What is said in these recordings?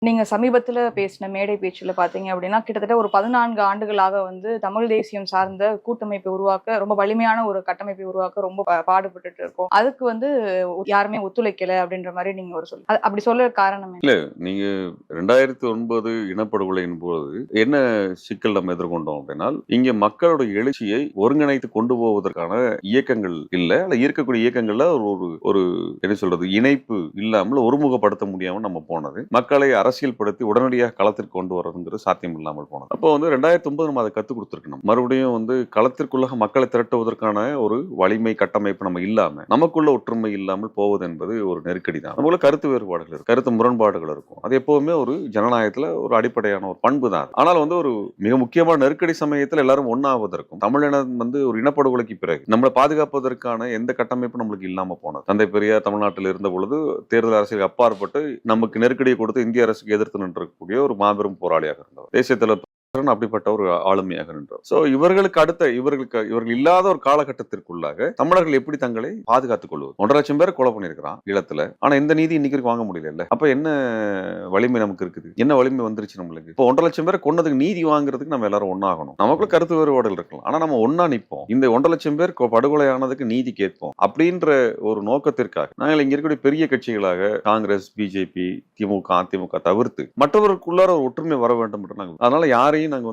நீங்க சமீபத்துல பேசின மேடை பேச்சுல பார்த்தீங்க அப்படின்னா, கிட்டத்தட்ட ஒரு 14 ஆண்டுகளாக தமிழ் தேசியம் சார்ந்த கூட்டமைப்பை உருவாக்க, ரொம்ப வலிமையான ஒரு கட்டமைப்பை உருவாக்க ரொம்ப பாடுபட்டுட்டு இருக்கோம். அதுக்கு யாருமே ஒத்துழைக்கல அப்படின்ற மாரி நீங்க ஒரு அப்படி சொல்ல காரணம் என்ன? இல்ல, நீங்க 2009 இனப்படுகொலையின் போது என்ன சிக்கல் நம்ம எதிர்கொண்டோம் அப்படின்னா, இங்க மக்களோட எழுச்சியை ஒருங்கிணைத்து கொண்டு போவதற்கான இயக்கங்கள் இல்ல. இருக்கக்கூடிய இயக்கங்கள்ல ஒரு ஒரு என்ன சொல்றது, இணைப்பு இல்லாமல் ஒருமுகப்படுத்த முடியாம நம்ம போனது. மக்களை அரசியல் படுத்தி உடனடியாக களத்திற்கு கொண்டு வரதுங்கிறது சாத்தியம் இல்லாமல் போனது. அப்போ 2009 நம்ம அதை கத்துக் கொடுத்திருக்கணும். மறுபடியும் களத்திற்குள்ளாக மக்களை திரட்டுவதற்கான ஒரு வலிமை கட்டமைப்பு நம்ம இல்லாம, நமக்குள்ள ஒற்றுமை இல்லாமல் போவது என்பது ஒரு நெருக்கடி தான். நமக்குள்ள கருத்து வேறுபாடுகள் இருக்கு, கருத்து முரண்பாடுகள் இருக்கும். அது எப்பவுமே ஒரு ஜனநாயகத்துல ஒரு அடிப்படையான ஒரு பண்பு தான். ஆனால் ஒரு மிக முக்கியமான நெருக்கடி சமயத்தில் எல்லாரும் ஒன்னாவதற்கும், தமிழினம் ஒரு இனப்படுகொலைக்கு பிறகு நம்மளை பாதுகாப்பதற்கான எந்த கட்டமைப்பும் நம்மளுக்கு இல்லாம போனது. தந்தை பெரியார் தமிழ்நாட்டில் இருந்த பொழுது தேர்தல் அரசியல் அப்பாற்பட்டு நமக்கு நெருக்கடியை கொடுத்து இந்திய அரசுக்கு எதிர்த்து நின்றக்கூடிய ஒரு மாபெரும் போராளியாக இருந்தவர். தேசியத்தில் அப்படிப்பட்ட ஒரு ஆளுமையாக நின்றோம். சோ இவர்களுக்கு அடுத்த இவர்கள் இல்லாத ஒரு காலகட்டத்திற்குள்ளாக தமிழர்கள் எப்படி தங்களை பாதுகாத்துக் கொள்வது? 1.5 லட்சம் பேர் கொலை பண்ணிருக்கிறான் ஈழத்துல. ஆனா இந்த நீதி இன்னைக்கு வாங்க முடியல. அப்ப என்ன வலிமை நமக்கு இருக்குது? என்ன வலிமை வந்துருச்சு நம்மளுக்கு? இப்போ 1.5 லட்சம் பேர் கொன்னதுக்கு நீதி வாங்குறதுக்கு நம்ம எல்லாரும் ஒன்னாகணும். நமக்குள்ள கருத்து வேறுபாடுகள் இருக்கலாம், ஆனா நம்ம ஒன்னா நிற்போம். இந்த 1.5 லட்சம் பேர் படுகொலையானதுக்கு நீதி கேட்போம் அப்படின்ற ஒரு நோக்கத்திற்காக நாங்கள் இங்க இருக்கக்கூடிய பெரிய கட்சிகளாக காங்கிரஸ், பிஜேபி, திமுக, அதிமுக தவிர்த்து மற்றவர்களுக்குள்ளார ஒரு ஒற்றுமை வர வேண்டும் என்று நாங்கள், அதனால யாரையும் நாங்க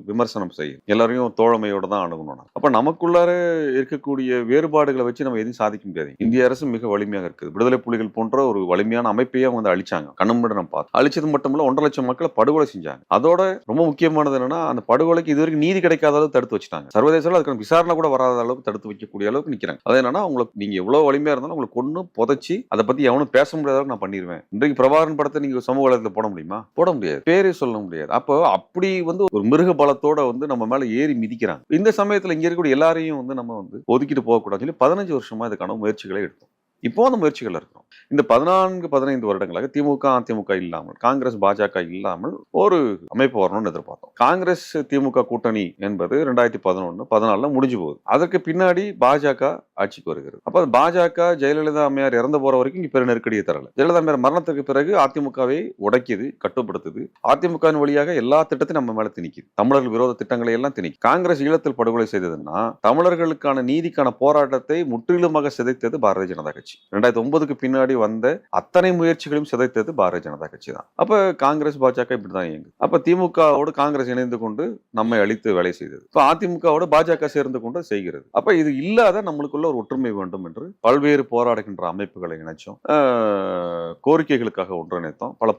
விமர்சனம் செய்யும், எல்லாரையும் தோழமையோட தான் அணுகணும். அப்ப நமக்குள்ளார இருக்கக்கூடிய வேறுபாடுகளை வச்சு நம்ம எதையும் சாதிக்க முடியாது. இந்திய அரசு மிக வலிமையாக இருக்குது. விடுதலை புலிகள் போன்ற ஒரு வலிமையான அமைப்பையே அவங்க அழிச்சாங்க. கண்ணு முன்னாடி நம்ம பார்த்து அழிச்சது மட்டும் இல்ல, 1.5 லட்சம் மக்களை படுகொலை செஞ்சாங்க. அதோட ரொம்ப முக்கியமானது என்னன்னா, அந்த படுகொலைக்கு இதுவரைக்கும் நீதி கிடைக்காத அளவுக்கு தடுத்து வச்சுட்டாங்க. சர்வதேச அதுக்கான விசாரணை கூட வராத அளவுக்கு தடுத்து வைக்கக்கூடிய அளவுக்கு நிக்கிறாங்க. அது என்னன்னா, உங்களுக்கு நீங்க எவ்வளவு வலிமையா இருந்தாலும் உங்களுக்கு கொன்னு புதைச்சி அதை பத்தி எவனும் பேச முடியாத அளவுக்கு நான் பண்ணிடுவேன். இன்றைக்கு பிரபாகரன் படத்தை நீங்க சமூக வலைதளத்துல போட முடியுமா? போட முடியாது. பேரே சொல்ல முடியாது. அப்போ அப்படி ஒரு மிருக பலத்தோட நம்ம மேல ஏறி மிதிக்கிறாங்க. இந்த சமயத்துல இங்க இருக்கக்கூடிய எல்லாரையும் நம்ம ஒதுக்கிட்டு போக கூடாதுன்னு சொல்லி 15 வருஷமா இதுக்கான முயற்சிகளை எடுத்தோம். இப்போ அந்த முயற்சிகள் இருக்கிறோம். இந்த 14-15 வருடங்களாக திமுக, அதிமுக இல்லாமல், காங்கிரஸ், பாஜக இல்லாமல் ஒரு அமைப்பு வரணும்னு எதிர்பார்த்தோம். காங்கிரஸ் திமுக கூட்டணி என்பது 2011-14 முடிஞ்சு போகுது. அதற்கு பின்னாடி பாஜக ஆட்சிக்கு வருகிறது. அப்ப பாஜக ஜெயலலிதா அம்மையார் இறந்து போற வரைக்கும் பெரிய நெருக்கடியை தரல. ஜெயலலிதா அம்மையார் மரணத்துக்கு பிறகு அதிமுகவை உடைக்குது, கட்டுப்படுத்துது. அதிமுக வழியாக எல்லா திட்டத்தையும் நம்ம மேல திணிக்குது. தமிழர்கள் விரோத திட்டங்களை எல்லாம் திணிக்கும். காங்கிரஸ் ஈழத்தில் படுகொலை செய்ததுன்னா தமிழர்களுக்கான நீதிக்கான போராட்டத்தை முற்றிலுமாக சிதைத்தது பாரதிய ஜனதா கட்சி. 2009க்கு பின்னாடி வந்த அத்தனை முயற்சிகளையும் சிதைத்தது பாரதிய ஜனதா கட்சி தான். அப்ப காங்கிரஸ், பாஜக இப்படிதான் இயங்குது. அப்ப திமுகவோடு காங்கிரஸ் இணைந்து கொண்டு நம்மை அழித்து வேலை செய்தது. இப்ப அதிமுகவோடு பாஜக சேர்ந்து கொண்டு செய்கிறது. அப்ப இது இல்லாத நம்மளுக்குள்ள ஒரு ஒற்றுமை வேண்டும் என்று பல்வேறு போராடுகின்ற அமைப்புகளை இணைச்சோம். கோரிக்கைகளுக்காக ஒன்றிணைத்தோம். பல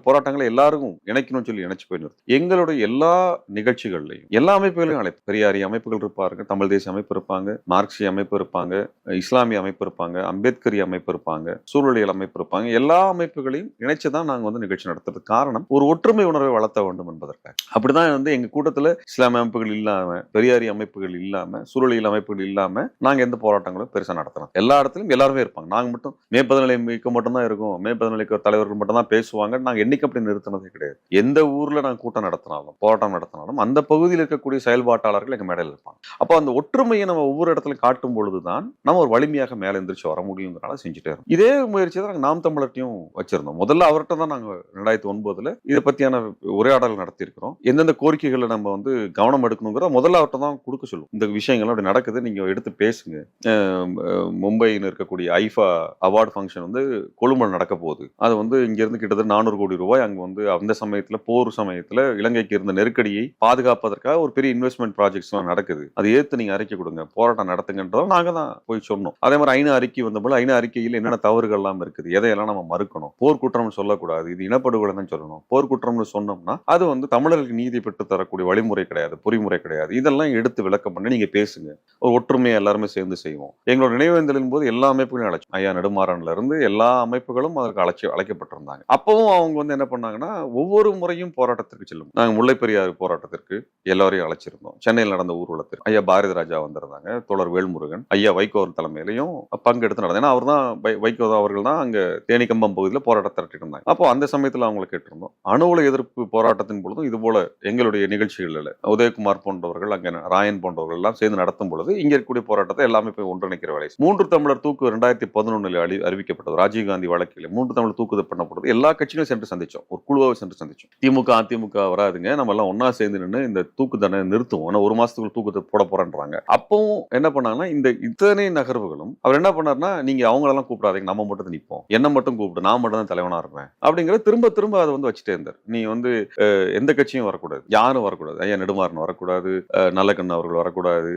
போராட்டங்களை எல்லாருக்கும் இணைக்கணும்னு சொல்லி இணைச்சு போயிருந்தோம். எங்களுடைய எல்லா நிகழ்ச்சிகள்லையும் எல்லா அமைப்புகளையும் அழைப்பு. பெரியாரிய அமைப்புகள் இருப்பாங்க, தமிழ் தேசிய அமைப்பு இருப்பாங்க, மார்க்சிய அமைப்பு இருப்பாங்க, இஸ்லாமிய அமைப்பு இருப்பாங்க, அம்பேத்கரிய அமைப்பு இருப்பாங்க, சூழலியல் அமைப்பு இருப்பாங்க. எல்லா அமைப்புகளையும் இணைச்சுதான் நாங்க நிகழ்ச்சி நடத்துறது. காரணம், ஒரு ஒற்றுமை உணர்வை வளர்த்த வேண்டும் என்பதற்காக. அப்படிதான் எங்க கூட்டத்துல இஸ்லாமிய அமைப்புகள் இல்லாம, பெரியாரிய அமைப்புகள் இல்லாம, சூழலியல் அமைப்புகள் இல்லாம நாங்க எந்த போராட்டங்களும் பெருசா நடத்தலாம். எல்லா இடத்துலயும் எல்லாருமே இருப்பாங்க. நாங்க மட்டும் மே 17 மட்டும் தான் இருக்கும், மே 17 தலைவர்கள் மட்டும் தான் பேசுவாங்க. நாங்க என்னைக்கு அப்படி நிறுத்தினதே கிடையாது. எந்த ஊர்ல நாங்க கூட்டம் நடத்தினாலும், போராட்டம் நடத்தினாலும் அந்த பகுதியில் இருக்கக்கூடிய செயல்பாட்டாளர்கள் எங்க மேடையில் இருப்பாங்க. அப்போ அந்த ஒற்றுமையை நம்ம ஒவ்வொரு இடத்துல காட்டும் பொழுதுதான் நம்ம ஒரு வலிமையாக மேல எந்திரிச்சு வர முடியுங்கிறனால செஞ்சுட்டே இருக்கோம். இதே முயற்சி தான் நாம் தமிழர்ட்டையும் வச்சிருந்தோம். முதல்ல அவர்கிட்ட தான் நாங்க 2009 இதை பத்தியான உரையாடல் நடத்தி இருக்கிறோம். எந்தெந்த கோரிக்கைகளை நம்ம கவனம் எடுக்கணுங்கிற முதல்ல அவர்கிட்ட தான் கொடுக்க சொல்லுவோம். இந்த விஷயங்கள் அப்படி நடக்குது, நீங்க எடுத்து பேசுங்க. மும்பையில் இருக்கக்கூடிய ஐஃபா அவார்டு ஃபங்க்ஷன் கொழும்புல நடக்க போகுது. அது இங்க இருந்து கிட்டத்தட்ட 400 கோடி ரூபாய் அங்க அந்த சமயத்துல போர் சமயத்துல இலங்கைக்கு இருந்த நெருக்கடியை பாதுகாப்பதற்காக ஒரு பெரிய இன்வெஸ்ட்மெண்ட் ப்ராஜெக்ட்ஸ் எல்லாம் நடக்குது. அதை ஏத்து நீங்க அறிக்கை கொடுங்க, போராட்டம் நடத்துங்கன்றத நாங்க தான் போய் சொன்னோம். அதே மாதிரி ஐநா அறிக்கை வந்தபோது ஐநா அறிக்கையில் என்னென்ன தவறுகள் எல்லாம் இருக்குது, எதையெல்லாம் நம்ம மறுக்கணும். போர்க்குற்றம்னு சொல்லக்கூடாது, இது இனப்படுகொலை தான் சொல்லணும். போர்க்குற்றம்னு சொன்னோம்னா அது தமிழர்களுக்கு நீதி பெற்று தரக்கூடிய வழிமுறை கிடையாது, பொறிமுறை கிடையாது. இதெல்லாம் எடுத்து விளக்கம் பண்ணி நீங்க பேசுங்க. ஒரு ஒற்றுமையை எல்லாருமே சேர்ந்து செய்வோம். எங்களோட நினைவேந்தலின் போது எல்லா அமைப்புகளையும் அழைச்சோம். ஐயா நெடுமாறன்ல இருந்து எல்லா அமைப்புகளும் அதற்கு அழைக்கப்பட்டிருந்தாங்க. அப்பவும் அவங்க என்ன பண்ணாங்கன்னா, ஒவ்வொரு முறையும் போராட்டத்திற்கு செல்லும். நாங்க முல்லை பெரியாறு போராட்டத்திற்கு எல்லாரையும் அழைச்சிருந்தோம். சென்னையில் நடந்த ஊர்வலத்திற்கு ஐயா பாரதி ராஜா வந்திருந்தாங்க, தோழர் வேல்முருகன், ஐயா வைகோ தலைமையிலையும் பங்கெடுத்து நடந்தது. ஏன்னா அவர் தான் வைகோ அவர்கள் தான் அங்க தேனிக்கம்பம் பகுதியில் போராட்டத்தை நடத்திட்டு இருந்தாங்க. அப்போ அந்த சமயத்துல அவங்களை கேட்டிருந்தோம். அணு உலை எதிர்ப்பு போராட்டத்தின் பொழுதும் இது போல எங்களுடைய நிகழ்ச்சிகள்ல உதயகுமார் போன்றவர்கள், அங்க ராயன் போன்றவர்கள் எல்லாம் சேர்ந்து நடத்தும் பொழுது இங்க இருக்கக்கூடிய போராட்டத்தை எல்லாமே போய் ஒன்றிணைக்கிற வேலை. 3 தமிழர் தூக்கு 2011 அறிவிக்கப்பட்டது. ராஜீவ்காந்தி வழக்கில் 3 தமிழர் தூக்குதல் பண்ணப்படுது. எல்லா கட்சிகளும் சென்று சந்திச்சோம், ஒரு குழுவாக சென்று சந்திச்சோம். திமுக அதிமுக வராதுங்க, நம்ம எல்லாம் ஒன்னா சேர்ந்து நின்று இந்த தூக்கு தண்டனை நிறுத்துவோம், ஆனா 1 மாசத்துக்குள்ள தூக்கத்தை போட போறேன்றாங்க. அப்பவும் என்ன பண்ணாங்கன்னா, இந்த இத்தனை நகர்வுகளும் அவர் என்ன பண்ணாருன்னா, நீங்க அவங்களெல்லாம் கூப்பிடாதீங்க, நம்ம மட்டும் நிற்போம், என்ன மட்டும் கூப்பிட்டு நான் மட்டும் தான் தலைவனா இருப்பேன் அப்படிங்கிற திரும்ப திரும்ப அதை வந்து வச்சுட்டே இருந்தார். நீ வந்து எந்த கட்சியும் வரக்கூடாது, யாரும் வரக்கூடாது, ஐயா நெடுமாறன் வரக்கூடாது, நல்லக்கண்ணு அவர்கள் வரக்கூடாது,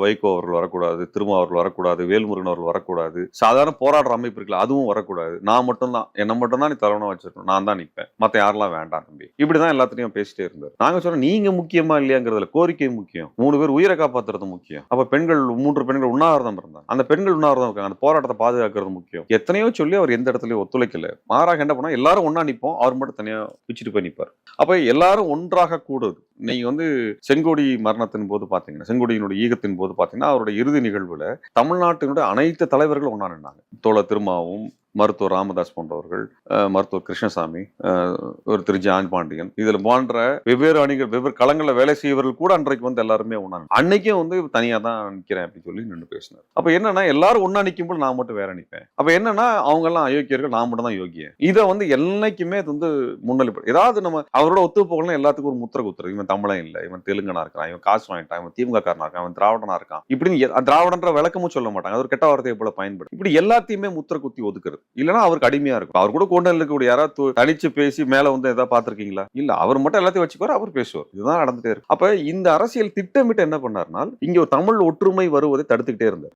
வைகோ அவர்கள் வரக்கூடாது, திருமா அவர்கள் வரக்கூடாது, வேல்முருகன் அவர்கள் வரக்கூடாது, சாதாரண போராடுற அமைப்பு இருக்குல்ல அதுவும் வரக்கூடாது, நான் மட்டும் தான், என்ன மட்டும் தான் நீ தலைவனா வச்சிருக்கணும், நான் தான் நிற்பேன், மத்த யாரெல்லாம் வேண்டாம் தம்பி, இப்படிதான் எல்லாத்தையும் பேசிட்டே இருந்தார். நாங்க சொன்னோம், நீங்க முக்கியமா இல்லையாங்கிறதுல கோரிக்கை முக்கியம், 3 பேர் உயிரை காப்பாத்துறது முக்கியம். அப்ப பெண்கள் 3 பெண்கள் உண்ணாவிரதம் இருந்தாங்க, அந்த பெண்கள் உண்ணாவிரதம் இருக்காங்க, அந்த போராட்டத்தை பாதுகாக்கிறது முக்கியம். எத்தனையோ சொல்லி அவர் எந்த இடத்துலயும் ஒத்துழைக்கல. மாறாக என்ன பண்ணா, எல்லாரும் ஒன்னா நிற்போம், அவர் மட்டும் தனியா பிச்சுட்டு போய் நிற்பார். அப்ப எல்லாரும் ஒன்றாக கூடுது. நீங்க வந்து செங்கோடி மரணத்தின் போது பாத்தீங்கன்னா, செங்கோடியினுடைய ஈகத்தின் போது பாத்தீங்கன்னா, அவருடைய இறுதி நிகழ்வுல தமிழ்நாட்டினுடைய அனைத்து தலைவர்களும் ஒன்னா நின்னாங்க. தோழர் திருமாவும், மருத்துவர் ராமதாஸ் போன்றவர்கள், மருத்துவர் கிருஷ்ணசாமி, ஒரு திரு ஜான் பாண்டியன், இதுல போன்ற வெவ்வேறு அணிகள் வெவ்வேறு களங்கள்ல வேலை செய்வர்கள் கூட அன்றைக்கு வந்து எல்லாருமே ஒன்னா, அன்னைக்கும் வந்து தனியா தான் நிக்கிறேன் அப்படின்னு சொல்லி நின்று பேசினார். அப்ப என்னன்னா, எல்லாரும் ஒன்னா நிக்கும் போது நான் மட்டும் வேற நிற்பேன். அப்ப என்னன்னா, அவங்க எல்லாம் அயோக்கியர்கள், நான் மட்டும் தான் யோகியன். இதை வந்து என்னைக்குமே வந்து முன்னிலைப்படும். ஏதாவது நம்ம அவரோட ஒத்து போகலாம், எல்லாத்துக்கும் ஒரு முத்திரை குத்துறது, இவன் தமிழன் இல்ல, இவன் தெலுங்கனா இருக்கான், இவன் காசு வாங்கிட்டான், இவன் திமுக காரனா இருக்கான், இவன் திராவிடனா இருக்கான், இப்படின்னு திராவிடன்ற விளக்கமும் சொல்ல மாட்டாங்க. அது ஒரு கெட்ட வார்த்தையை போல பயன்படுத்தி இப்படி எல்லாத்தையுமே முத்திரை குத்தி ஒதுக்குறது. இல்லைன்னா அவருக்கு அடிமையா இருக்கும். அவர் கூட கொண்டு இருக்கக்கூடிய யாராவது தனிச்சு பேசி மேல வந்து ஏதாவது பாத்திருக்கீங்களா? இல்ல, அவர் மட்டும் எல்லாத்தையும் வச்சுக்குவார், அவர் பேசுவார். இதுதான் நடந்துட்டே இருக்கு. அப்ப இந்த அரசியல் திட்டமிட்டு என்ன பண்ணாருனால், இங்க ஒரு தமிழ் ஒற்றுமை வருவதை தடுத்துக்கிட்டே இருந்தார்.